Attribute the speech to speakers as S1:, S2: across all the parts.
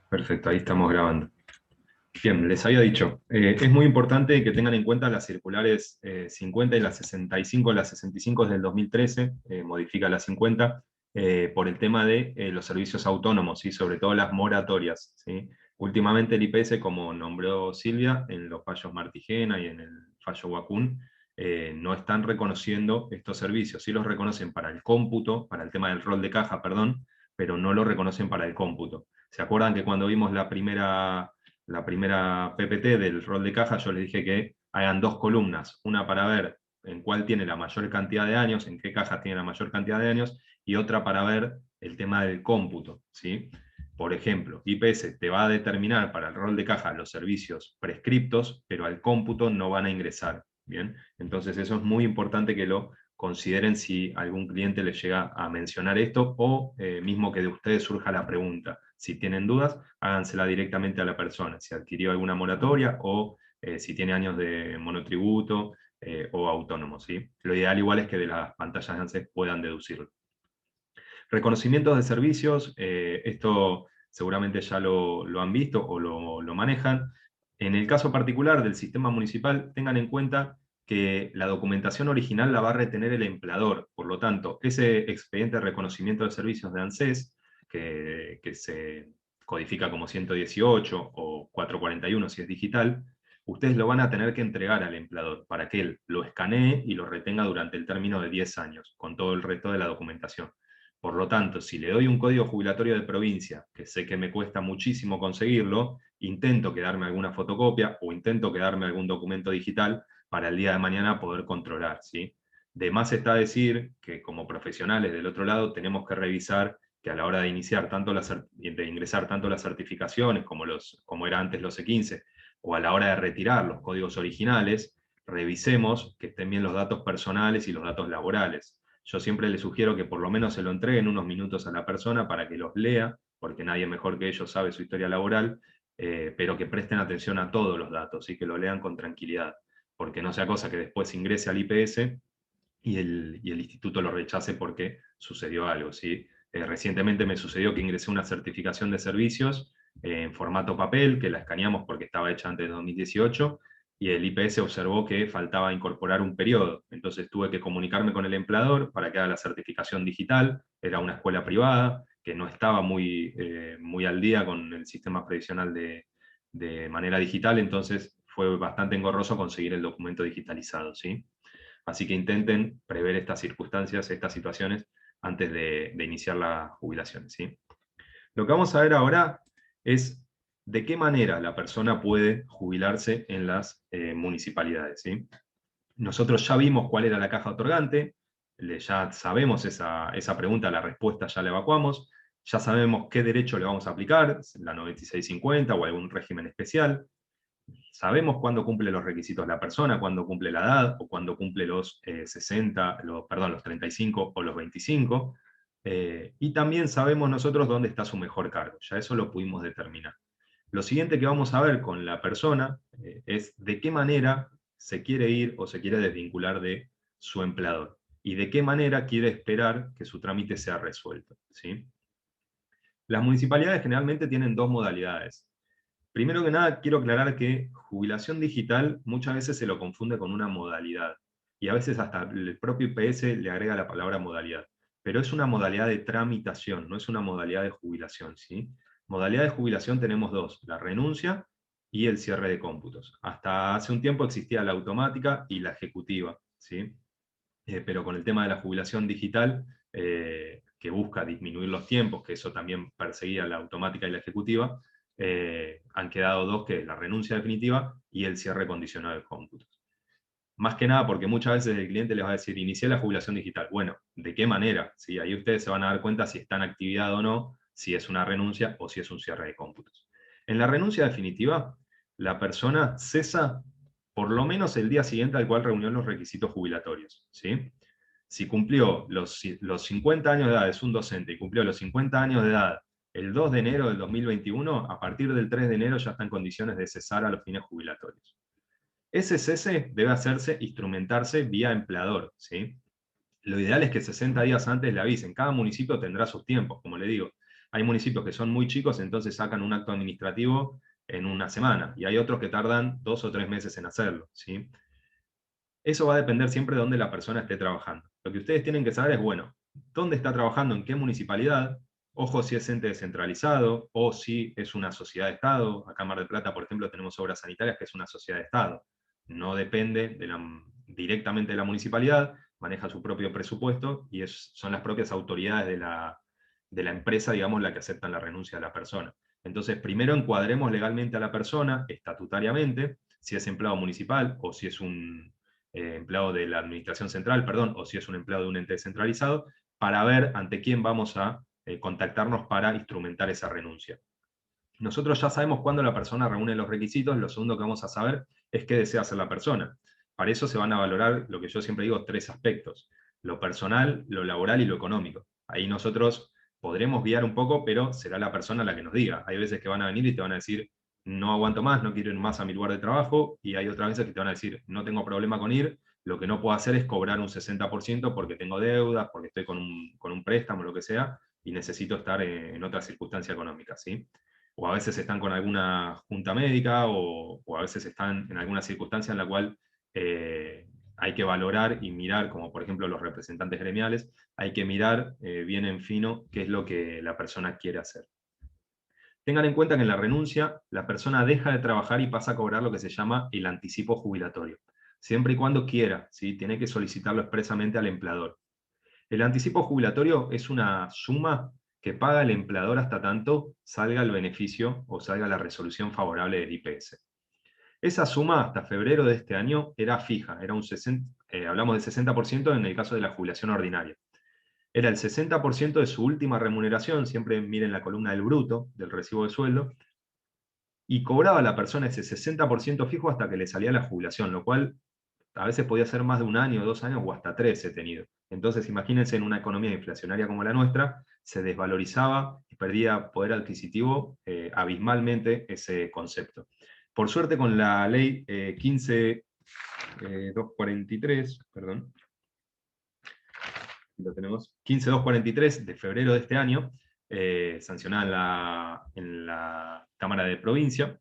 S1: Perfecto, ahí estamos grabando. Bien, les había dicho, es muy importante que tengan en cuenta las circulares 50 y las 65. Las 65 es del 2013, modifica las 50, por el tema de los servicios autónomos y sobre todo las moratorias, ¿sí? Últimamente el IPS, como nombró Silvia, en los fallos Martigena y en el fallo Wacún, no están reconociendo estos servicios. Sí los reconocen para el cómputo, para el tema del rol de caja, perdón, pero no lo reconocen para el cómputo. ¿Se acuerdan que cuando vimos la primera PPT del rol de caja, yo les dije que hagan dos columnas, una para ver en cuál tiene la mayor cantidad de años, en qué caja tiene la mayor cantidad de años, y otra para ver el tema del cómputo, ¿sí? Por ejemplo, IPS te va a determinar para el rol de caja los servicios prescriptos, pero al cómputo no van a ingresar, ¿bien? Entonces eso es muy importante que lo consideren si algún cliente les llega a mencionar esto o mismo que de ustedes surja la pregunta. Si tienen dudas, hágansela directamente a la persona, si adquirió alguna moratoria o si tiene años de monotributo o autónomo, ¿sí? Lo ideal igual es que de las pantallas de ANSES puedan deducirlo. Reconocimientos de servicios, esto seguramente ya lo han visto o lo manejan. En el caso particular del sistema municipal, tengan en cuenta que la documentación original la va a retener el empleador. Por lo tanto, ese expediente de reconocimiento de servicios de ANSES, que se codifica como 118 o 441 si es digital, ustedes lo van a tener que entregar al empleador para que él lo escanee y lo retenga durante el término de 10 años, con todo el resto de la documentación. Por lo tanto, si le doy un código jubilatorio de provincia, que sé que me cuesta muchísimo conseguirlo, intento quedarme alguna fotocopia o intento quedarme algún documento digital para el día de mañana poder controlar, ¿sí? De más está decir que como profesionales del otro lado tenemos que revisar que a la hora de iniciar de ingresar tanto las certificaciones como era antes los E15, o a la hora de retirar los códigos originales, revisemos que estén bien los datos personales y los datos laborales. Yo siempre les sugiero que por lo menos se lo entreguen unos minutos a la persona para que los lea, porque nadie mejor que ellos sabe su historia laboral, pero que presten atención a todos los datos y que lo lean con tranquilidad, porque no sea cosa que después ingrese al IPS y el instituto lo rechace porque sucedió algo, ¿sí? Recientemente me sucedió que ingresé una certificación de servicios en formato papel, que la escaneamos porque estaba hecha antes de 2018, y el IPS observó que faltaba incorporar un periodo. Entonces tuve que comunicarme con el empleador para que haga la certificación digital. Era una escuela privada que no estaba muy al día con el sistema previsional de manera digital, entonces fue bastante engorroso conseguir el documento digitalizado, ¿sí? Así que intenten prever estas circunstancias, estas situaciones, antes de iniciar la jubilación, ¿sí? Lo que vamos a ver ahora es de qué manera la persona puede jubilarse en las municipalidades, ¿sí? Nosotros ya vimos cuál era la caja otorgante, ya sabemos esa pregunta, la respuesta ya la evacuamos, ya sabemos qué derecho le vamos a aplicar, la 9650 o algún régimen especial. Sabemos cuándo cumple los requisitos la persona, cuándo cumple la edad, o cuándo cumple los 60, perdón, los 35 o los 25. Y también sabemos nosotros dónde está su mejor cargo. Ya eso lo pudimos determinar. Lo siguiente que vamos a ver con la persona es de qué manera se quiere ir o se quiere desvincular de su empleador y de qué manera quiere esperar que su trámite sea resuelto, ¿sí? Las municipalidades generalmente tienen dos modalidades. Primero que nada, quiero aclarar que jubilación digital muchas veces se lo confunde con una modalidad, y a veces hasta el propio IPS le agrega la palabra modalidad, pero es una modalidad de tramitación, no es una modalidad de jubilación, ¿sí? Modalidad de jubilación tenemos dos, la renuncia y el cierre de cómputos. Hasta hace un tiempo existía la automática y la ejecutiva, ¿sí? Pero con el tema de la jubilación digital, que busca disminuir los tiempos, que eso también perseguía la automática y la ejecutiva, han quedado dos, que es la renuncia definitiva y el cierre condicionado de cómputos. Más que nada porque muchas veces el cliente les va a decir, inicié la jubilación digital. Bueno, ¿de qué manera? ¿Sí? Ahí ustedes se van a dar cuenta si está en actividad o no, si es una renuncia o si es un cierre de cómputos. En la renuncia definitiva, la persona cesa por lo menos el día siguiente al cual reunió los requisitos jubilatorios, ¿sí? Si cumplió los 50 años de edad, es un docente, y cumplió los 50 años de edad el 2 de enero del 2021, a partir del 3 de enero ya está en condiciones de cesar a los fines jubilatorios. Ese cese debe hacerse, instrumentarse vía empleador, ¿sí? Lo ideal es que 60 días antes le avisen. Cada municipio tendrá sus tiempos, como le digo. Hay municipios que son muy chicos, entonces sacan un acto administrativo en una semana, y hay otros que tardan 2 o 3 meses en hacerlo, ¿sí? Eso va a depender siempre de dónde la persona esté trabajando. Lo que ustedes tienen que saber es, bueno, dónde está trabajando, en qué municipalidad, ojo si es ente descentralizado o si es una sociedad de Estado. Acá en Mar del Plata, por ejemplo, tenemos Obras Sanitarias, que es una sociedad de Estado. No depende directamente de la municipalidad, maneja su propio presupuesto y son las propias autoridades de la empresa, digamos, la que aceptan la renuncia de la persona. Entonces, primero encuadremos legalmente a la persona, estatutariamente, si es empleado municipal o si es un empleado de la administración central, perdón, o si es un empleado de un ente descentralizado, para ver ante quién vamos a contactarnos para instrumentar esa renuncia. Nosotros ya sabemos cuándo la persona reúne los requisitos, lo segundo que vamos a saber es qué desea hacer la persona. Para eso se van a valorar, lo que yo siempre digo, 3 aspectos: lo personal, lo laboral y lo económico. Ahí nosotros podremos guiar un poco, pero será la persona la que nos diga. Hay veces que van a venir y te van a decir, no aguanto más, no quiero ir más a mi lugar de trabajo, y hay otras veces que te van a decir, no tengo problema con ir, lo que no puedo hacer es cobrar un 60% porque tengo deudas, porque estoy con un préstamo, lo que sea, y necesito estar en otra circunstancia económica, ¿sí? O a veces están con alguna junta médica, o a veces están en alguna circunstancia en la cual hay que valorar y mirar, como por ejemplo los representantes gremiales, hay que mirar bien en fino qué es lo que la persona quiere hacer. Tengan en cuenta que en la renuncia la persona deja de trabajar y pasa a cobrar lo que se llama el anticipo jubilatorio, siempre y cuando quiera, ¿sí? Tiene que solicitarlo expresamente al empleador. El anticipo jubilatorio es una suma que paga el empleador hasta tanto salga el beneficio o salga la resolución favorable del IPS. Esa suma hasta febrero de este año era fija, era un 60, hablamos del 60% en el caso de la jubilación ordinaria. Era el 60% de su última remuneración, siempre miren la columna del bruto, del recibo de sueldo, y cobraba la persona ese 60% fijo hasta que le salía la jubilación, lo cual a veces podía ser más de 1 año, 2 años o hasta 3 he tenido. Entonces, imagínense en una economía inflacionaria como la nuestra, se desvalorizaba y perdía poder adquisitivo abismalmente ese concepto. Por suerte, con la ley 15.243, perdón, lo tenemos, 15.243 de febrero de este año, sancionada en la Cámara de Provincia,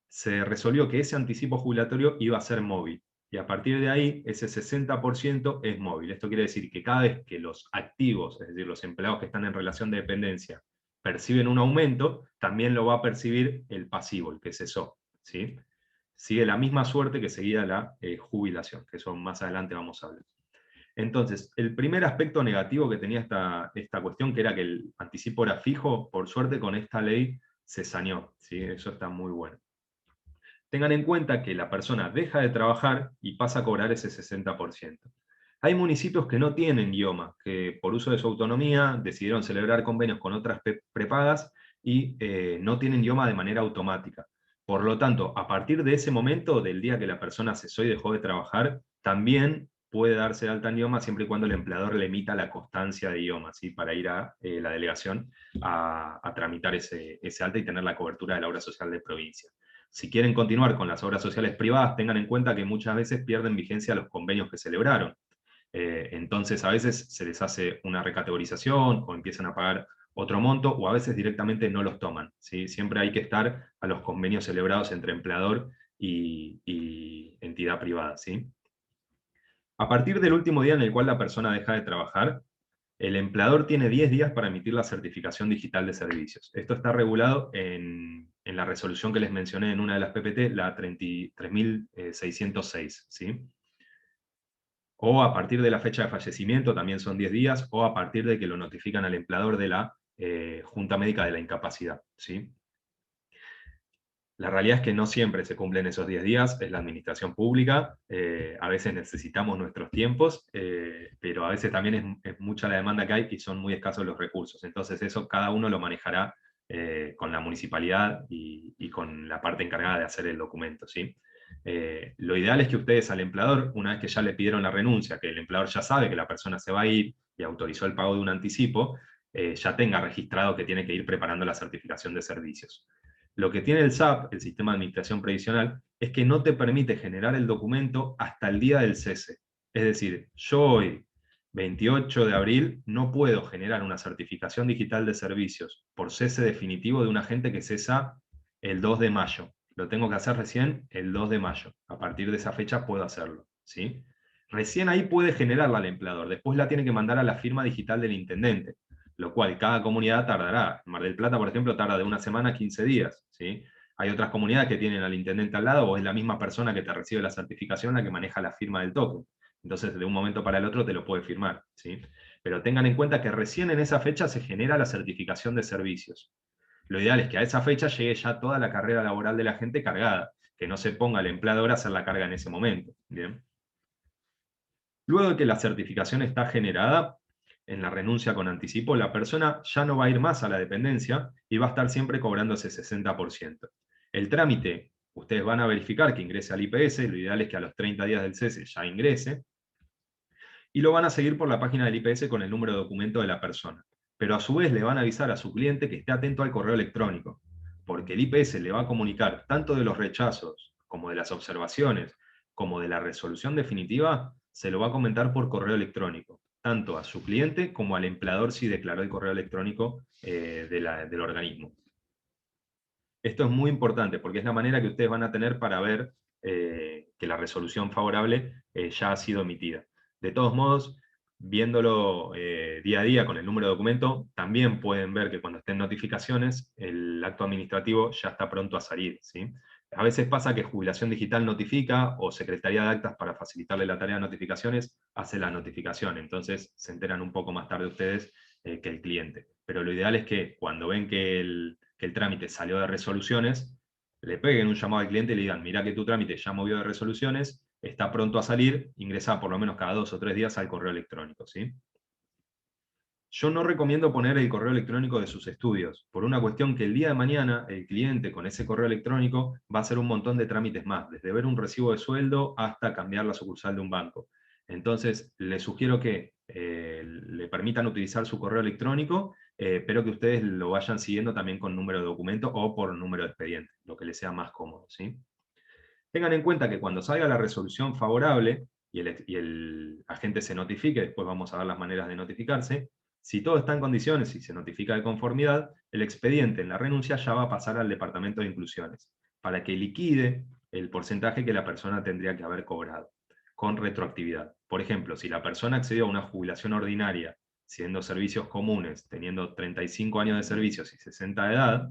S1: se resolvió que ese anticipo jubilatorio iba a ser móvil. Y a partir de ahí, ese 60% es móvil. Esto quiere decir que cada vez que los activos, es decir, los empleados que están en relación de dependencia, perciben un aumento, también lo va a percibir el pasivo, el que cesó, ¿sí? Sigue la misma suerte que seguía la jubilación, que eso más adelante vamos a hablar. Entonces, el primer aspecto negativo que tenía esta cuestión, que era que el anticipo era fijo, por suerte con esta ley se saneó, ¿sí? Eso está muy bueno. Tengan en cuenta que la persona deja de trabajar y pasa a cobrar ese 60%. Hay municipios que no tienen IOMA, que por uso de su autonomía decidieron celebrar convenios con otras prepagas y no tienen IOMA de manera automática. Por lo tanto, a partir de ese momento, del día que la persona cesó y dejó de trabajar, también puede darse de alta en IOMA siempre y cuando el empleador le emita la constancia de IOMA, ¿sí? Para ir a la delegación a tramitar ese alta y tener la cobertura de la obra social de provincia. Si quieren continuar con las obras sociales privadas, tengan en cuenta que muchas veces pierden vigencia los convenios que celebraron. Entonces a veces se les hace una recategorización o empiezan a pagar otro monto, o a veces directamente no los toman, ¿sí? Siempre hay que estar a los convenios celebrados entre empleador y entidad privada, ¿sí? A partir del último día en el cual la persona deja de trabajar, el empleador tiene 10 días para emitir la certificación digital de servicios. Esto está regulado en la resolución que les mencioné en una de las PPT, la 33.606, ¿sí? O a partir de la fecha de fallecimiento, también son 10 días, o a partir de que lo notifican al empleador de la Junta Médica de la Incapacidad, ¿sí? La realidad es que no siempre se cumplen esos 10 días, es la administración pública, a veces necesitamos nuestros tiempos, pero a veces también es mucha la demanda que hay y son muy escasos los recursos. Entonces eso cada uno lo manejará con la municipalidad y con la parte encargada de hacer el documento, ¿sí? Lo ideal es que ustedes al empleador, una vez que ya le pidieron la renuncia, que el empleador ya sabe que la persona se va a ir y autorizó el pago de un anticipo, ya tenga registrado que tiene que ir preparando la certificación de servicios. Lo que tiene el SAP, el Sistema de Administración Previsional, es que no te permite generar el documento hasta el día del cese. Es decir, yo hoy 28 de abril, no puedo generar una certificación digital de servicios por cese definitivo de un agente que cesa el 2 de mayo. Lo tengo que hacer recién el 2 de mayo. A partir de esa fecha puedo hacerlo, ¿sí? Recién ahí puede generarla al empleador. Después la tiene que mandar a la firma digital del intendente, lo cual cada comunidad tardará. Mar del Plata, por ejemplo, tarda de una semana a 15 días, ¿sí? Hay otras comunidades que tienen al intendente al lado, o es la misma persona que te recibe la certificación la que maneja la firma del token. Entonces, de un momento para el otro te lo puede firmar, ¿sí? Pero tengan en cuenta que recién en esa fecha se genera la certificación de servicios. Lo ideal es que a esa fecha llegue ya toda la carrera laboral de la gente cargada, que no se ponga el empleador a hacer la carga en ese momento, ¿bien? Luego de que la certificación está generada, en la renuncia con anticipo, la persona ya no va a ir más a la dependencia y va a estar siempre cobrando ese 60%. El trámite, ustedes van a verificar que ingrese al IPS, lo ideal es que a los 30 días del cese ya ingrese, y lo van a seguir por la página del IPS con el número de documento de la persona. Pero a su vez le van a avisar a su cliente que esté atento al correo electrónico, porque el IPS le va a comunicar tanto de los rechazos, como de las observaciones, como de la resolución definitiva, se lo va a comentar por correo electrónico, tanto a su cliente como al empleador si declaró el correo electrónico del organismo. Esto es muy importante porque es la manera que ustedes van a tener para ver que la resolución favorable ya ha sido emitida. De todos modos, viéndolo día a día con el número de documento, también pueden ver que cuando estén notificaciones, el acto administrativo ya está pronto a salir, ¿sí? A veces pasa que Jubilación Digital notifica o Secretaría de Actas para facilitarle la tarea de notificaciones hace la notificación, entonces se enteran un poco más tarde ustedes que el cliente. Pero lo ideal es que cuando ven que el trámite salió de resoluciones, le peguen un llamado al cliente y le digan, mira que tu trámite ya movió de resoluciones, está pronto a salir, ingresa por lo menos cada 2 o 3 días al correo electrónico, ¿sí? Yo no recomiendo poner el correo electrónico de sus estudios, por una cuestión que el día de mañana el cliente con ese correo electrónico va a hacer un montón de trámites más, desde ver un recibo de sueldo hasta cambiar la sucursal de un banco. Entonces, les sugiero que le permitan utilizar su correo electrónico, pero que ustedes lo vayan siguiendo también con número de documento o por número de expediente, lo que les sea más cómodo, ¿sí? Tengan en cuenta que cuando salga la resolución favorable y el agente se notifique, después vamos a ver las maneras de notificarse, si todo está en condiciones y se notifica de conformidad, el expediente en la renuncia ya va a pasar al departamento de inclusiones, para que liquide el porcentaje que la persona tendría que haber cobrado, con retroactividad. Por ejemplo, si la persona accedió a una jubilación ordinaria, siendo servicios comunes, teniendo 35 años de servicios y 60 de edad,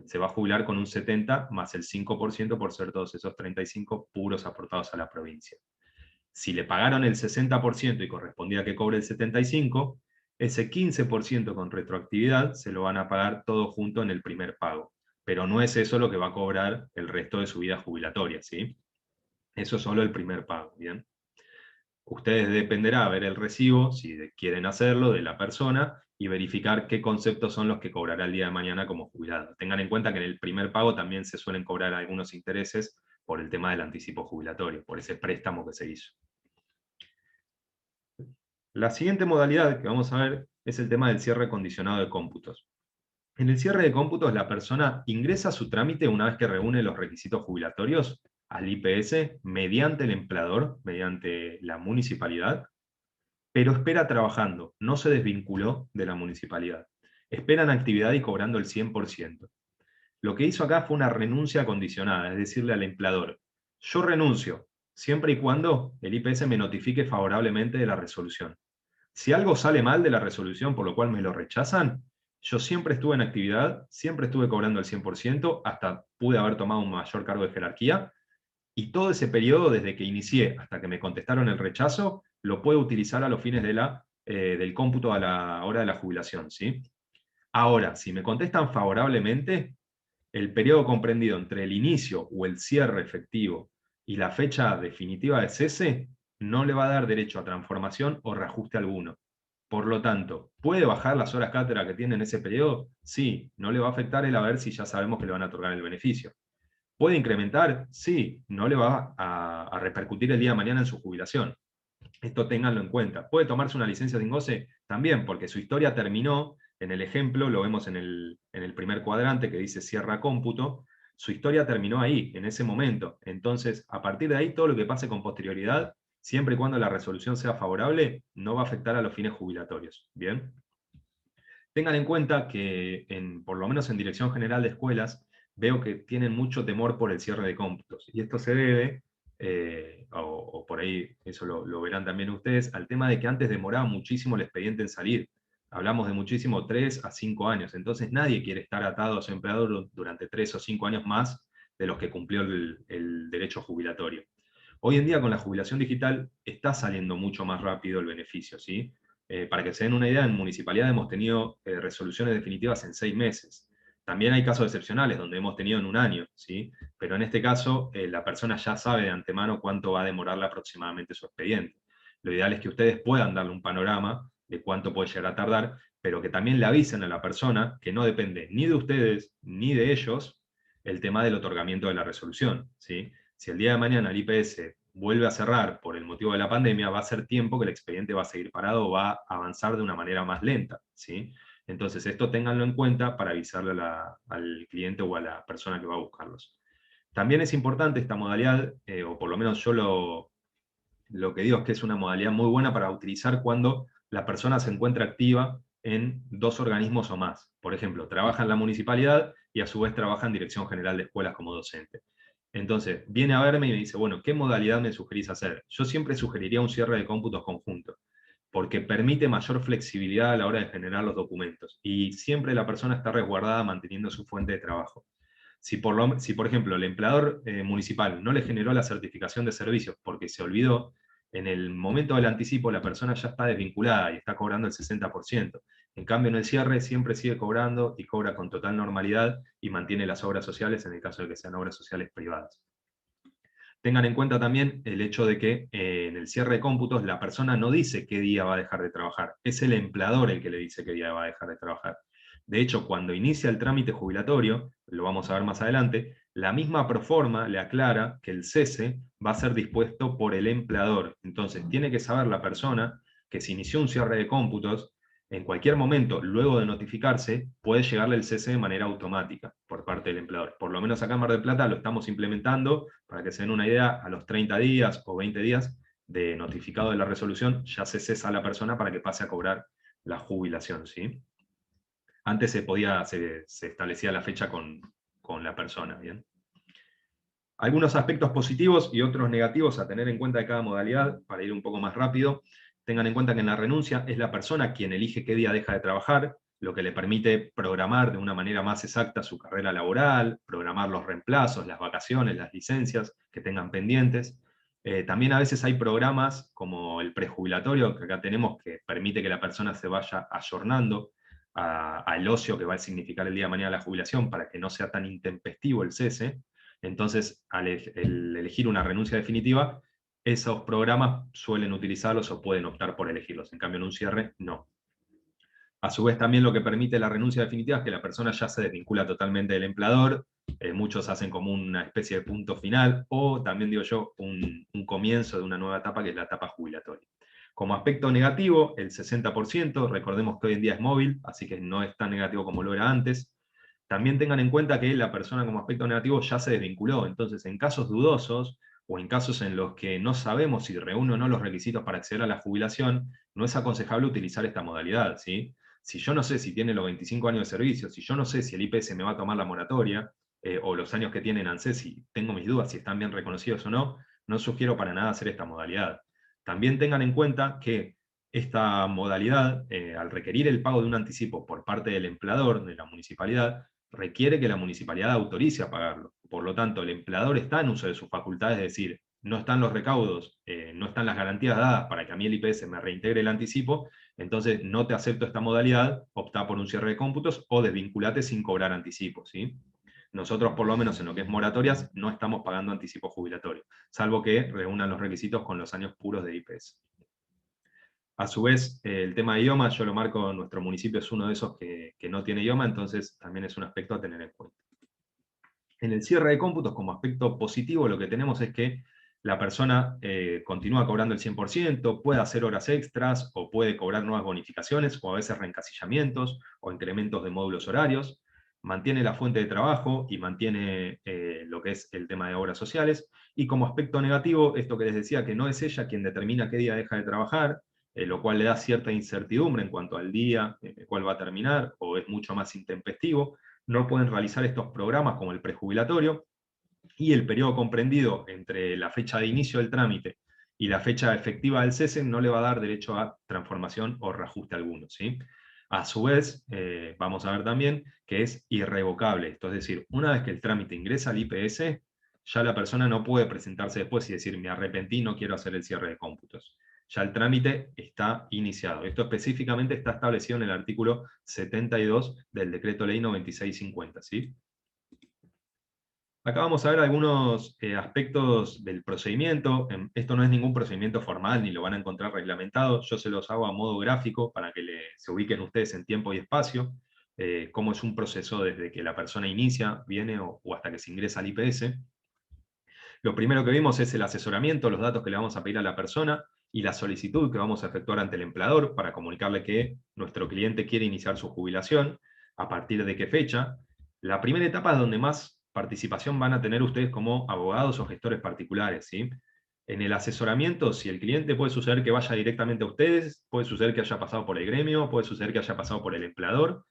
S1: se va a jubilar con un 70 más el 5% por ser todos esos 35 puros aportados a la provincia. Si le pagaron el 60% y correspondía a que cobre el 75%, ese 15% con retroactividad se lo van a pagar todo junto en el primer pago. Pero no es eso lo que va a cobrar el resto de su vida jubilatoria, ¿sí? Eso es solo el primer pago, ¿bien? Ustedes dependerá ver el recibo, si quieren hacerlo, de la persona y verificar qué conceptos son los que cobrará el día de mañana como jubilado. Tengan en cuenta que en el primer pago también se suelen cobrar algunos intereses por el tema del anticipo jubilatorio, por ese préstamo que se hizo. La siguiente modalidad que vamos a ver es el tema del cierre condicionado de cómputos. En el cierre de cómputos, la persona ingresa su trámite una vez que reúne los requisitos jubilatorios al IPS mediante el empleador, mediante la municipalidad, pero espera trabajando, no se desvinculó de la municipalidad. Espera en actividad y cobrando el 100%. Lo que hizo acá fue una renuncia condicionada, es decirle al empleador, yo renuncio, siempre y cuando el IPS me notifique favorablemente de la resolución. Si algo sale mal de la resolución por lo cual me lo rechazan, yo siempre estuve en actividad, siempre estuve cobrando el 100%, hasta pude haber tomado un mayor cargo de jerarquía, y todo ese periodo, desde que inicié hasta que me contestaron el rechazo, lo puedo utilizar a los fines del cómputo a la hora de la jubilación, ¿sí? Ahora, si me contestan favorablemente, el periodo comprendido entre el inicio o el cierre efectivo y la fecha definitiva de cese no le va a dar derecho a transformación o reajuste alguno. Por lo tanto, ¿puede bajar las horas cátedra que tiene en ese periodo? Sí, no le va a afectar el haber si ya sabemos que le van a otorgar el beneficio. ¿Puede incrementar? Sí, no le va a repercutir el día de mañana en su jubilación. Esto ténganlo en cuenta. ¿Puede tomarse una licencia sin goce? También, porque su historia terminó, en el ejemplo, lo vemos en el primer cuadrante que dice cierra cómputo, su historia terminó ahí, en ese momento. Entonces, a partir de ahí, todo lo que pase con posterioridad siempre y cuando la resolución sea favorable, no va a afectar a los fines jubilatorios. ¿Bien? Tengan en cuenta que, por lo menos en Dirección General de Escuelas, veo que tienen mucho temor por el cierre de cómputos. Y esto se debe, o por ahí eso lo verán también ustedes, al tema de que antes demoraba muchísimo el expediente en salir. Hablamos de muchísimo, 3 a 5 años. Entonces nadie quiere estar atado a su empleador durante 3 o 5 años más de los que cumplió el derecho jubilatorio. Hoy en día con la jubilación digital está saliendo mucho más rápido el beneficio, ¿sí? Para que se den una idea, en municipalidad hemos tenido resoluciones definitivas en 6 meses. También hay casos excepcionales donde hemos tenido en un año, ¿sí? Pero en este caso la persona ya sabe de antemano cuánto va a demorarle aproximadamente su expediente. Lo ideal es que ustedes puedan darle un panorama de cuánto puede llegar a tardar, pero que también le avisen a la persona que no depende ni de ustedes ni de ellos el tema del otorgamiento de la resolución, ¿sí? Si el día de mañana el IPS vuelve a cerrar por el motivo de la pandemia, va a ser tiempo que el expediente va a seguir parado o va a avanzar de una manera más lenta, ¿sí? Entonces esto ténganlo en cuenta para avisarle al cliente o a la persona que va a buscarlos. También es importante esta modalidad, o por lo menos yo lo que digo es que es una modalidad muy buena para utilizar cuando la persona se encuentra activa en 2 organismos o más. Por ejemplo, trabaja en la municipalidad y a su vez trabaja en Dirección General de Escuelas como docente. Entonces, viene a verme y me dice, bueno, ¿qué modalidad me sugerís hacer? Yo siempre sugeriría un cierre de cómputos conjunto, porque permite mayor flexibilidad a la hora de generar los documentos, y siempre la persona está resguardada manteniendo su fuente de trabajo. Si por ejemplo, el empleador municipal no le generó la certificación de servicios porque se olvidó, en el momento del anticipo la persona ya está desvinculada y está cobrando el 60%. En cambio, en el cierre siempre sigue cobrando y cobra con total normalidad y mantiene las obras sociales en el caso de que sean obras sociales privadas. Tengan en cuenta también el hecho de que en el cierre de cómputos la persona no dice qué día va a dejar de trabajar, es el empleador el que le dice qué día va a dejar de trabajar. De hecho, cuando inicia el trámite jubilatorio, lo vamos a ver más adelante, la misma proforma le aclara que el cese va a ser dispuesto por el empleador. Entonces, tiene que saber la persona que si inició un cierre de cómputos, en cualquier momento, luego de notificarse, puede llegarle el cese de manera automática por parte del empleador. Por lo menos acá en Mar del Plata lo estamos implementando, para que se den una idea, a los 30 días o 20 días de notificado de la resolución, ya se cesa a la persona para que pase a cobrar la jubilación, ¿sí? Antes se establecía la fecha con la persona, ¿bien? Algunos aspectos positivos y otros negativos a tener en cuenta de cada modalidad, para ir un poco más rápido. Tengan en cuenta que en la renuncia es la persona quien elige qué día deja de trabajar, lo que le permite programar de una manera más exacta su carrera laboral, programar los reemplazos, las vacaciones, las licencias que tengan pendientes. También a veces hay programas como el prejubilatorio, que acá tenemos, que permite que la persona se vaya ayornando al ocio que va a significar el día de mañana la jubilación, para que no sea tan intempestivo el cese. Entonces, al elegir una renuncia definitiva, esos programas suelen utilizarlos o pueden optar por elegirlos. En cambio, en un cierre, no. A su vez, también lo que permite la renuncia definitiva es que la persona ya se desvincula totalmente del empleador. Muchos hacen como una especie de punto final, o también digo yo, un comienzo de una nueva etapa, que es la etapa jubilatoria. Como aspecto negativo, el 60%, recordemos que hoy en día es móvil, así que no es tan negativo como lo era antes. También tengan en cuenta que la persona como aspecto negativo ya se desvinculó, entonces en casos dudosos o en casos en los que no sabemos si reúne o no los requisitos para acceder a la jubilación, no es aconsejable utilizar esta modalidad, ¿sí? Si yo no sé si tiene los 25 años de servicio, si yo no sé si el IPS me va a tomar la moratoria, o los años que tiene en ANSES, si tengo mis dudas si están bien reconocidos o no, no sugiero para nada hacer esta modalidad. También tengan en cuenta que esta modalidad, al requerir el pago de un anticipo por parte del empleador de la municipalidad, requiere que la municipalidad autorice a pagarlo. Por lo tanto, el empleador está en uso de sus facultades, es decir, no están los recaudos, no están las garantías dadas para que a mí el IPS me reintegre el anticipo, entonces no te acepto esta modalidad, opta por un cierre de cómputos o desvinculate sin cobrar anticipo, ¿sí? Nosotros, por lo menos en lo que es moratorias, no estamos pagando anticipo jubilatorio, salvo que reúnan los requisitos con los años puros de IPS. A su vez, el tema de idioma, yo lo marco, nuestro municipio es uno de esos que no tiene idioma, entonces también es un aspecto a tener en cuenta. En el cierre de cómputos, como aspecto positivo, lo que tenemos es que la persona continúa cobrando el 100%, puede hacer horas extras, o puede cobrar nuevas bonificaciones, o a veces reencasillamientos, o incrementos de módulos horarios. mantiene la fuente de trabajo y mantiene lo que es el tema de obras sociales. Y como aspecto negativo, esto que les decía, que no es ella quien determina qué día deja de trabajar, lo cual le da cierta incertidumbre en cuanto al día en el cual va a terminar, o es mucho más intempestivo. No pueden realizar estos programas como el prejubilatorio, y el periodo comprendido entre la fecha de inicio del trámite y la fecha efectiva del cese no le va a dar derecho a transformación o reajuste alguno, ¿sí? A su vez, vamos a ver también que es irrevocable, esto es decir, una vez que el trámite ingresa al IPS, ya la persona no puede presentarse después y decir, me arrepentí, no quiero hacer el cierre de cómputos. Ya el trámite está iniciado. Esto específicamente está establecido en el artículo 72 del Decreto Ley 9650, ¿sí? Acá vamos a ver algunos aspectos del procedimiento. Esto no es ningún procedimiento formal, ni lo van a encontrar reglamentado. Yo se los hago a modo gráfico para que se ubiquen ustedes en tiempo y espacio. Cómo es un proceso desde que la persona inicia, viene o hasta que se ingresa al IPS. Lo primero que vimos es el asesoramiento, los datos que le vamos a pedir a la persona y la solicitud que vamos a efectuar ante el empleador para comunicarle que nuestro cliente quiere iniciar su jubilación, a partir de qué fecha. La primera etapa es donde más participación van a tener ustedes como abogados o gestores particulares, ¿sí? En el asesoramiento, si el cliente puede suceder que vaya directamente a ustedes, puede suceder que haya pasado por el gremio, puede suceder que haya pasado por el empleador,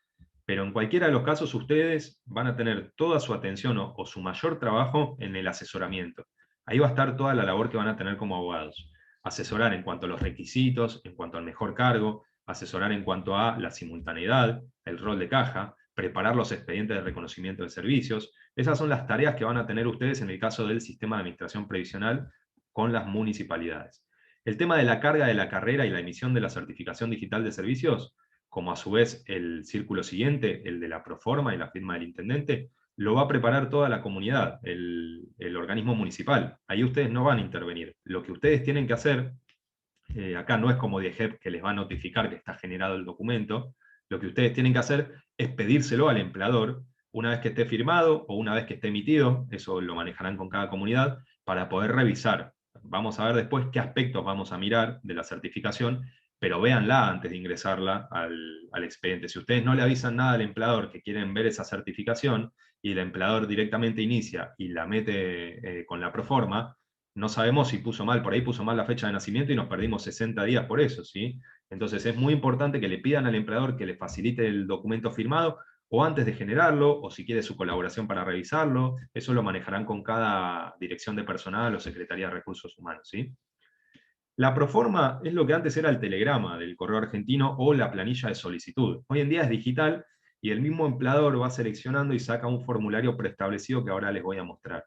S1: pero en cualquiera de los casos ustedes van a tener toda su atención o su mayor trabajo en el asesoramiento. Ahí va a estar toda la labor que van a tener como abogados. Asesorar en cuanto a los requisitos, en cuanto al mejor cargo, asesorar en cuanto a la simultaneidad, el rol de caja, preparar los expedientes de reconocimiento de servicios. Esas son las tareas que van a tener ustedes en el caso del sistema de administración previsional con las municipalidades. El tema de la carga de la carrera y la emisión de la certificación digital de servicios, como a su vez el círculo siguiente, el de la proforma y la firma del intendente, lo va a preparar toda la comunidad, el organismo municipal. Ahí ustedes no van a intervenir. Lo que ustedes tienen que hacer, acá no es como DIEGEP que les va a notificar que está generado el documento, lo que ustedes tienen que hacer es pedírselo al empleador una vez que esté firmado o una vez que esté emitido, eso lo manejarán con cada comunidad, para poder revisar. Vamos a ver después qué aspectos vamos a mirar de la certificación, pero véanla antes de ingresarla al expediente. Si ustedes no le avisan nada al empleador que quieren ver esa certificación, y el empleador directamente inicia y la mete con la proforma, no sabemos si puso mal, por ahí puso mal la fecha de nacimiento y nos perdimos 60 días por eso, ¿sí? Entonces es muy importante que le pidan al empleador que le facilite el documento firmado, o antes de generarlo, o si quiere su colaboración para revisarlo. Eso lo manejarán con cada dirección de personal o Secretaría de Recursos Humanos, ¿sí? La proforma es lo que antes era el telegrama del correo argentino o la planilla de solicitud. Hoy en día es digital y el mismo empleador va seleccionando y saca un formulario preestablecido que ahora les voy a mostrar.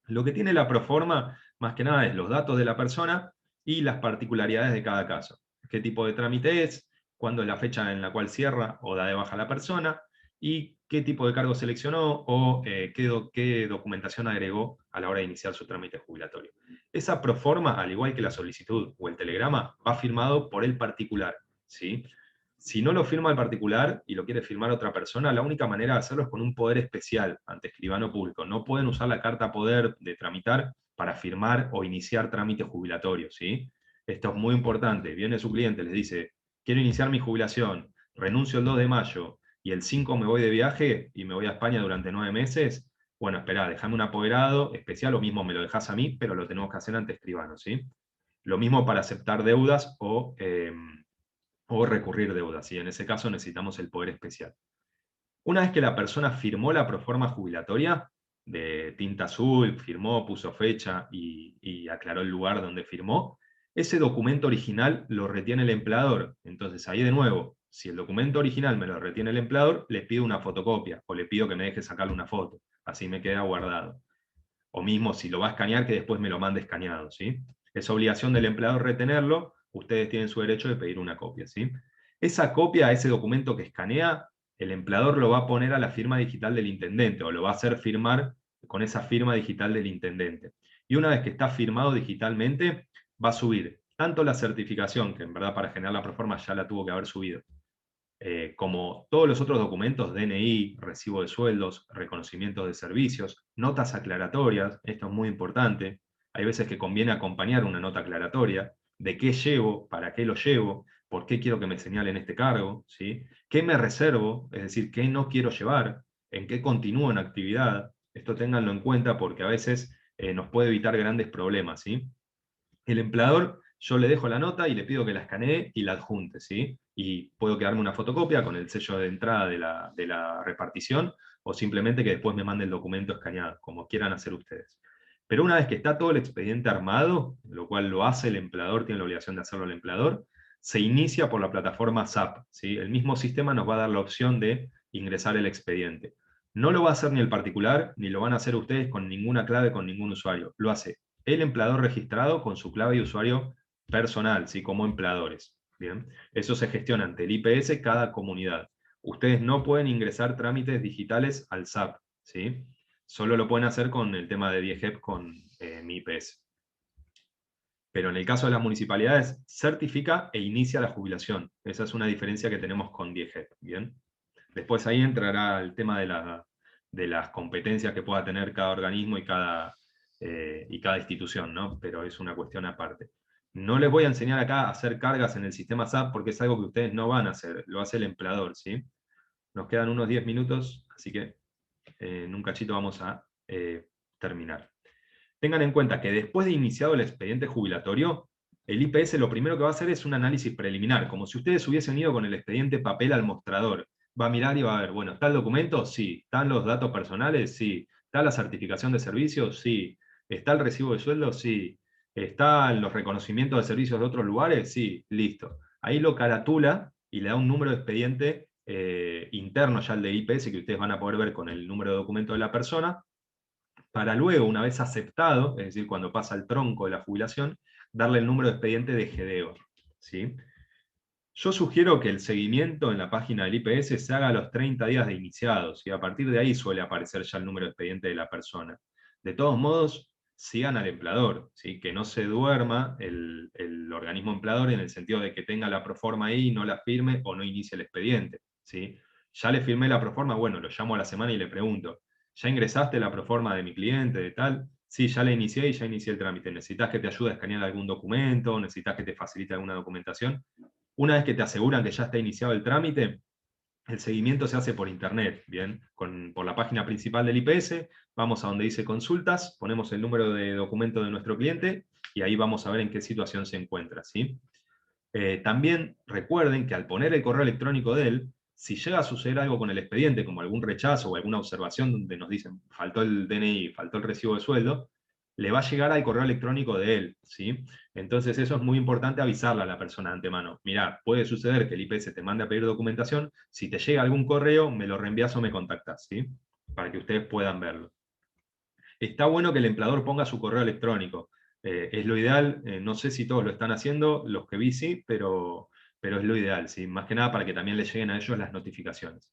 S1: Lo que tiene la proforma, más que nada, es los datos de la persona y las particularidades de cada caso. Qué tipo de trámite es, cuándo es la fecha en la cual cierra o da de baja la persona, y qué tipo de cargo seleccionó o qué documentación agregó a la hora de iniciar su trámite jubilatorio. Esa proforma, al igual que la solicitud o el telegrama, va firmado por el particular, ¿sí? Si no lo firma el particular y lo quiere firmar otra persona, la única manera de hacerlo es con un poder especial ante escribano público. No pueden usar la carta poder de tramitar para firmar o iniciar trámites jubilatorios, ¿sí? Esto es muy importante. Viene su cliente, les dice, quiero iniciar mi jubilación, renuncio el 2 de mayo y el 5 me voy de viaje y me voy a España durante 9 meses. Bueno, espera, déjame un apoderado especial, lo mismo me lo dejas a mí, pero lo tenemos que hacer ante escribano, ¿sí? Lo mismo para aceptar deudas o recurrir deudas, y en ese caso necesitamos el poder especial. Una vez que la persona firmó la proforma jubilatoria, de tinta azul, firmó, puso fecha y aclaró el lugar donde firmó, ese documento original lo retiene el empleador. Entonces ahí de nuevo, si el documento original me lo retiene el empleador, le pido una fotocopia o le pido que me deje sacarle una foto, así me queda guardado. O mismo si lo va a escanear, que después me lo mande escaneado, ¿sí? Es obligación del empleador retenerlo, ustedes tienen su derecho de pedir una copia, ¿sí? Esa copia, ese documento que escanea, el empleador lo va a poner a la firma digital del intendente, o lo va a hacer firmar con esa firma digital del intendente. Y una vez que está firmado digitalmente, va a subir tanto la certificación, que en verdad para generar la proforma ya la tuvo que haber subido, como todos los otros documentos, DNI, recibo de sueldos, reconocimientos de servicios, notas aclaratorias, esto es muy importante. Hay veces que conviene acompañar una nota aclaratoria, de qué llevo, para qué lo llevo, por qué quiero que me señalen este cargo, ¿sí? ¿Qué me reservo? Es decir, qué no quiero llevar. en qué continúo en actividad. Esto ténganlo en cuenta porque a veces nos puede evitar grandes problemas, ¿sí? El empleador, yo le dejo la nota y le pido que la escanee y la adjunte, ¿sí? Y puedo quedarme una fotocopia con el sello de entrada de la repartición, o simplemente que después me mande el documento escaneado, como quieran hacer ustedes. Pero una vez que está todo el expediente armado, lo cual lo hace el empleador, tiene la obligación de hacerlo el empleador, se inicia por la plataforma SAP, ¿sí? El mismo sistema nos va a dar la opción de ingresar el expediente. No lo va a hacer ni el particular, ni lo van a hacer ustedes con ninguna clave, con ningún usuario. Lo hace el empleador registrado con su clave y usuario personal, ¿sí? Como empleadores. ¿Bien? Eso se gestiona ante el IPS cada comunidad. Ustedes no pueden ingresar trámites digitales al SAP, ¿sí? Solo lo pueden hacer con el tema de DIEGEP con mi IPS. Pero en el caso de las municipalidades, certifica e inicia la jubilación. Esa es una diferencia que tenemos con DIEGEP, ¿bien? Después ahí entrará el tema de las competencias que pueda tener cada organismo y cada institución, ¿no? Pero es una cuestión aparte. No les voy a enseñar acá a hacer cargas en el sistema SAP porque es algo que ustedes no van a hacer, lo hace el empleador, ¿sí? Nos quedan unos 10 minutos, así que en un cachito vamos a terminar. Tengan en cuenta que después de iniciado el expediente jubilatorio, el IPS lo primero que va a hacer es un análisis preliminar, como si ustedes hubiesen ido con el expediente papel al mostrador. Va a mirar y va a ver, bueno, ¿está el documento? Sí. ¿Están los datos personales? Sí. ¿Está la certificación de servicios? Sí. ¿Está el recibo de sueldo? Sí. ¿Están los reconocimientos de servicios de otros lugares? Sí. Listo. Ahí lo caratula y le da un número de expediente interno ya al de IPS que ustedes van a poder ver con el número de documento de la persona, para luego, una vez aceptado, es decir, cuando pasa el tronco de la jubilación, darle el número de expediente de GEDEO, ¿sí? Yo sugiero que el seguimiento en la página del IPS se haga a los 30 días de iniciados, y a partir de ahí suele aparecer ya el número de expediente de la persona. De todos modos, sigan al empleador, ¿sí? Que no se duerma el organismo empleador en el sentido de que tenga la proforma ahí y no la firme o no inicie el expediente, ¿sí? Ya le firmé la proforma, bueno, lo llamo a la semana y le pregunto, ¿ya ingresaste la proforma de mi cliente, de tal? Sí, ya la inicié y ya inicié el trámite. ¿Necesitas que te ayude a escanear algún documento? ¿Necesitas que te facilite alguna documentación? Una vez que te aseguran que ya está iniciado el trámite, el seguimiento se hace por internet, ¿bien? Por la página principal del IPS, vamos a donde dice consultas, ponemos el número de documento de nuestro cliente y ahí vamos a ver en qué situación se encuentra, ¿sí? También recuerden que al poner el correo electrónico de él, si llega a suceder algo con el expediente, como algún rechazo o alguna observación donde nos dicen faltó el DNI, faltó el recibo de sueldo, le va a llegar al correo electrónico de él, ¿sí? Entonces eso es muy importante avisarle a la persona de antemano. Mirá, puede suceder que el IPS te mande a pedir documentación, si te llega algún correo, me lo reenvías o me contactas, ¿sí? Para que ustedes puedan verlo. Está bueno que el empleador ponga su correo electrónico. Es lo ideal, no sé si todos lo están haciendo, los que vi sí, pero es lo ideal, ¿sí? Más que nada para que también les lleguen a ellos las notificaciones.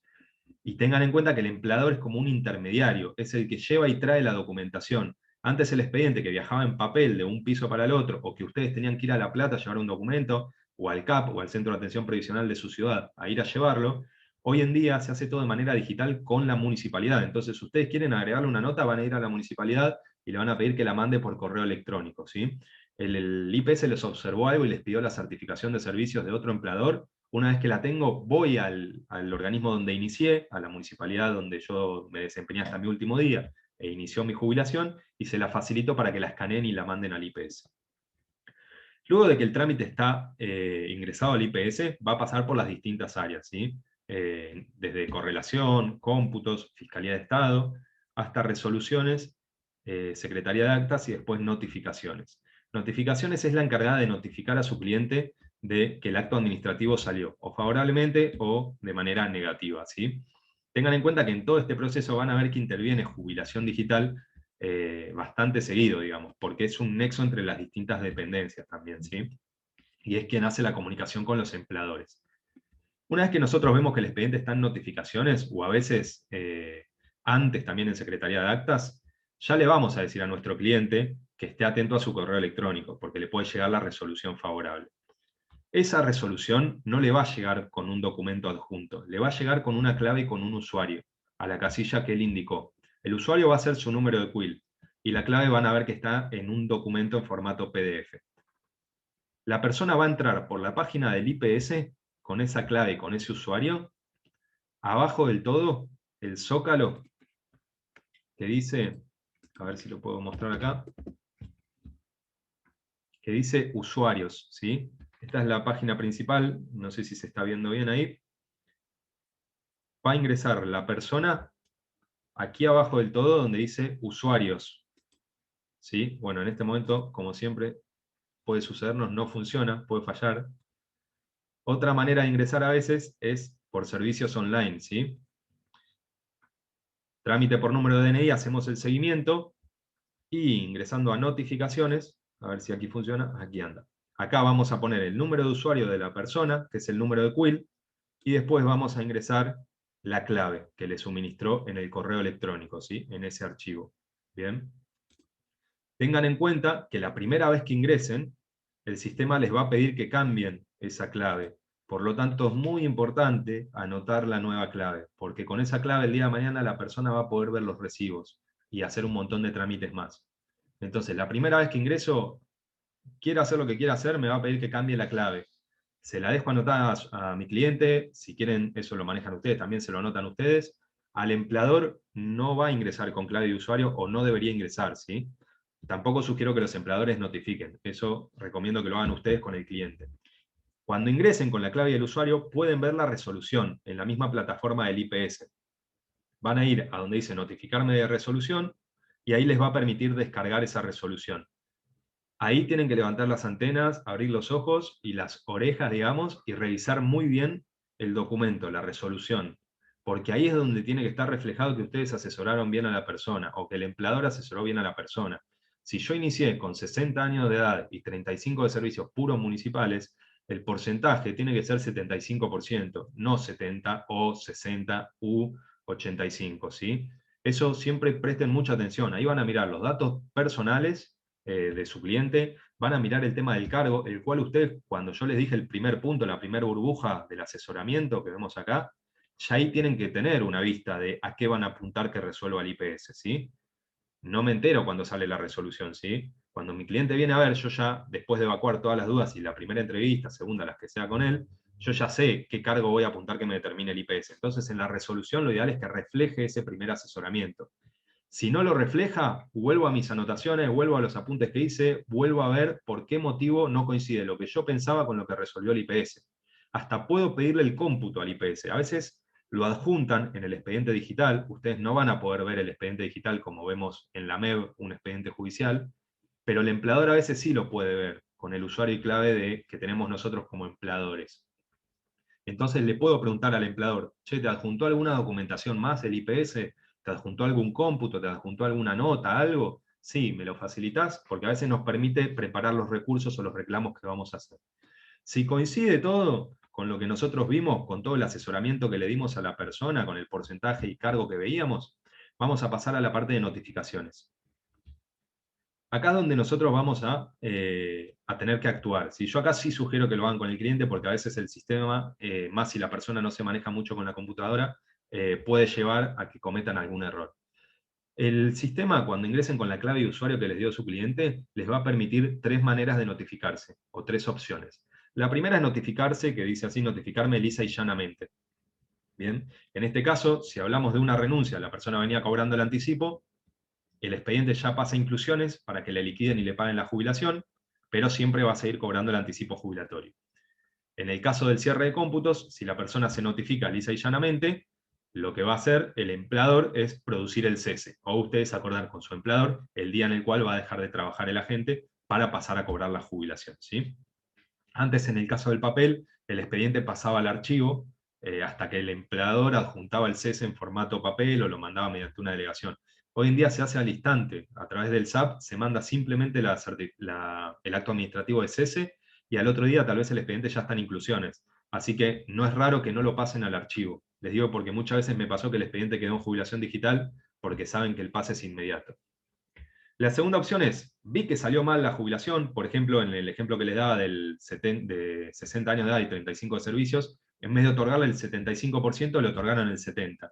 S1: Y tengan en cuenta que el empleador es como un intermediario, es el que lleva y trae la documentación. Antes el expediente que viajaba en papel de un piso para el otro, o que ustedes tenían que ir a La Plata a llevar un documento, o al CAP, o al Centro de Atención Previsional de su ciudad, a ir a llevarlo, hoy en día se hace todo de manera digital con la municipalidad. Entonces, si ustedes quieren agregarle una nota, van a ir a la municipalidad y le van a pedir que la mande por correo electrónico, ¿sí? El IPS les observó algo y les pidió la certificación de servicios de otro empleador. Una vez que la tengo, voy al organismo donde inicié, a la municipalidad donde yo me desempeñé hasta mi último día, e inició mi jubilación, y se la facilito para que la escaneen y la manden al IPS. Luego de que el trámite está ingresado al IPS, va a pasar por las distintas áreas, ¿sí? Desde correlación, cómputos, Fiscalía de Estado, hasta resoluciones, Secretaría de Actas y después notificaciones. Notificaciones es la encargada de notificar a su cliente de que el acto administrativo salió, o favorablemente o de manera negativa, ¿sí? Tengan en cuenta que en todo este proceso van a ver que interviene jubilación digital bastante seguido, digamos, porque es un nexo entre las distintas dependencias también, ¿sí? Y es quien hace la comunicación con los empleadores. Una vez que nosotros vemos que el expediente está en notificaciones, o a veces antes también en Secretaría de Actas, ya le vamos a decir a nuestro cliente que esté atento a su correo electrónico, porque le puede llegar la resolución favorable. Esa resolución no le va a llegar con un documento adjunto, le va a llegar con una clave y con un usuario, a la casilla que él indicó. El usuario va a ser su número de CUIL, y la clave van a ver que está en un documento en formato PDF. La persona va a entrar por la página del IPS con esa clave y con ese usuario. Abajo del todo el zócalo que dice, a ver si lo puedo mostrar acá, que dice usuarios, ¿sí? Esta es la página principal, no sé si se está viendo bien ahí. Va a ingresar la persona aquí abajo del todo donde dice usuarios, ¿sí? Bueno, en este momento, como siempre, puede sucedernos, no funciona, puede fallar. Otra manera de ingresar a veces es por servicios online, ¿sí? Trámite por número de DNI, hacemos el seguimiento, y ingresando a notificaciones, a ver si aquí funciona, aquí anda. Acá vamos a poner el número de usuario de la persona, que es el número de Quill, y después vamos a ingresar la clave que le suministró en el correo electrónico, ¿sí? En ese archivo. Bien. Tengan en cuenta que la primera vez que ingresen, el sistema les va a pedir que cambien esa clave. Por lo tanto, es muy importante anotar la nueva clave, porque con esa clave el día de mañana la persona va a poder ver los recibos y hacer un montón de trámites más. Entonces, la primera vez que ingreso, quiero hacer lo que quiera hacer, me va a pedir que cambie la clave. Se la dejo anotada a mi cliente, si quieren eso lo manejan ustedes, también se lo anotan ustedes. Al empleador no va a ingresar con clave de usuario o no debería ingresar, ¿sí? Tampoco sugiero que los empleadores notifiquen, eso recomiendo que lo hagan ustedes con el cliente. Cuando ingresen con la clave del usuario, pueden ver la resolución en la misma plataforma del IPS. Van a ir a donde dice notificarme de resolución y ahí les va a permitir descargar esa resolución. Ahí tienen que levantar las antenas, abrir los ojos y las orejas, digamos, y revisar muy bien el documento, la resolución. Porque ahí es donde tiene que estar reflejado que ustedes asesoraron bien a la persona o que el empleador asesoró bien a la persona. Si yo inicié con 60 años de edad y 35 de servicios puros municipales, el porcentaje tiene que ser 75%, no 70 o 60 u 85, ¿sí? Eso siempre presten mucha atención. Ahí van a mirar los datos personales de su cliente, van a mirar el tema del cargo, el cual ustedes, cuando yo les dije el primer punto, la primera burbuja del asesoramiento que vemos acá, ya ahí tienen que tener una vista de a qué van a apuntar que resuelva el IPS, ¿sí? No me entero cuando sale la resolución, ¿sí? Cuando mi cliente viene a ver, yo ya, después de evacuar todas las dudas y la primera entrevista, segunda, las que sea con él, yo ya sé qué cargo voy a apuntar que me determine el IPS. Entonces, en la resolución lo ideal es que refleje ese primer asesoramiento. Si no lo refleja, vuelvo a mis anotaciones, vuelvo a los apuntes que hice, vuelvo a ver por qué motivo no coincide lo que yo pensaba con lo que resolvió el IPS. Hasta puedo pedirle el cómputo al IPS. A veces lo adjuntan en el expediente digital, ustedes no van a poder ver el expediente digital como vemos en la MEB, un expediente judicial, pero el empleador a veces sí lo puede ver con el usuario y clave que tenemos nosotros como empleadores. Entonces le puedo preguntar al empleador, che, ¿te adjuntó alguna documentación más el IPS? ¿Te adjuntó algún cómputo? ¿Te adjuntó alguna nota? ¿Algo? Sí, ¿me lo facilitas? Porque a veces nos permite preparar los recursos o los reclamos que vamos a hacer. Si coincide todo con lo que nosotros vimos, con todo el asesoramiento que le dimos a la persona, con el porcentaje y cargo que veíamos, vamos a pasar a la parte de notificaciones. Acá es donde nosotros vamos a tener que actuar. Si yo acá sí sugiero que lo hagan con el cliente, porque a veces el sistema, más si la persona no se maneja mucho con la computadora, puede llevar a que cometan algún error. El sistema, cuando ingresen con la clave de usuario que les dio su cliente, les va a permitir tres maneras de notificarse, o tres opciones. La primera es notificarse, que dice así, notificarme lisa y llanamente. Bien, en este caso, si hablamos de una renuncia, la persona venía cobrando el anticipo, el expediente ya pasa a inclusiones para que le liquiden y le paguen la jubilación, pero siempre va a seguir cobrando el anticipo jubilatorio. En el caso del cierre de cómputos, si la persona se notifica lisa y llanamente, lo que va a hacer el empleador es producir el cese, o ustedes acordar con su empleador el día en el cual va a dejar de trabajar el agente para pasar a cobrar la jubilación, ¿sí? Antes, en el caso del papel, el expediente pasaba al archivo hasta que el empleador adjuntaba el cese en formato papel o lo mandaba mediante una delegación. Hoy en día se hace al instante, a través del SAP se manda simplemente el acto administrativo de cese y al otro día tal vez el expediente ya está en inclusiones. Así que no es raro que no lo pasen al archivo. Les digo porque muchas veces me pasó que el expediente quedó en jubilación digital porque saben que el pase es inmediato. La segunda opción es, vi que salió mal la jubilación, por ejemplo, en el ejemplo que les daba de 60 años de edad y 35 de servicios, en vez de otorgarle el 75%, le otorgaron el 70%.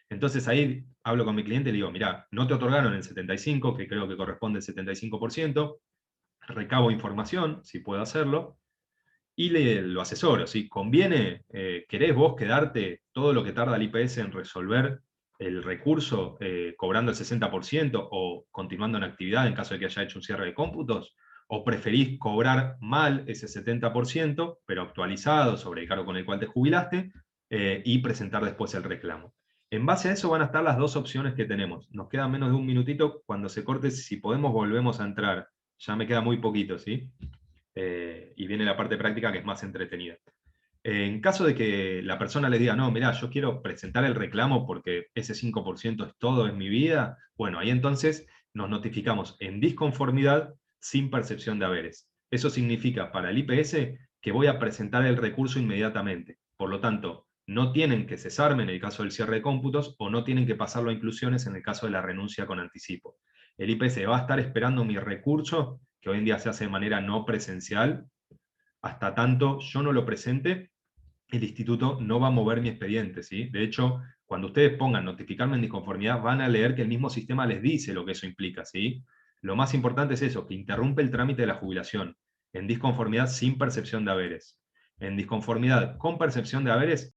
S1: Entonces ahí hablo con mi cliente y le digo, mira, no te otorgaron el 75%, que creo que corresponde al 75%, recabo información, si puedo hacerlo, y lo asesoro. Si conviene, ¿querés vos quedarte todo lo que tarda el IPS en resolver el recurso cobrando el 60% o continuando en actividad en caso de que haya hecho un cierre de cómputos? ¿O preferís cobrar mal ese 70%, pero actualizado sobre el cargo con el cual te jubilaste, y presentar después el reclamo? En base a eso van a estar las dos opciones que tenemos. Nos queda menos de un minutito. Cuando se corte, si podemos, volvemos a entrar. Ya me queda muy poquito, ¿sí? Y viene la parte práctica, que es más entretenida. En caso de que la persona les diga, no, mirá, yo quiero presentar el reclamo porque ese 5% es todo en mi vida, bueno, ahí entonces nos notificamos en disconformidad sin percepción de haberes. Eso significa para el IPS que voy a presentar el recurso inmediatamente. Por lo tanto, no tienen que cesarme en el caso del cierre de cómputos o no tienen que pasarlo a inclusiones en el caso de la renuncia con anticipo. El IPS va a estar esperando mi recurso, que hoy en día se hace de manera no presencial, hasta tanto yo no lo presente, el instituto no va a mover mi expediente, ¿sí? De hecho, cuando ustedes pongan notificarme en disconformidad, van a leer que el mismo sistema les dice lo que eso implica, ¿sí? Lo más importante es eso, que interrumpe el trámite de la jubilación, en disconformidad sin percepción de haberes. En disconformidad con percepción de haberes,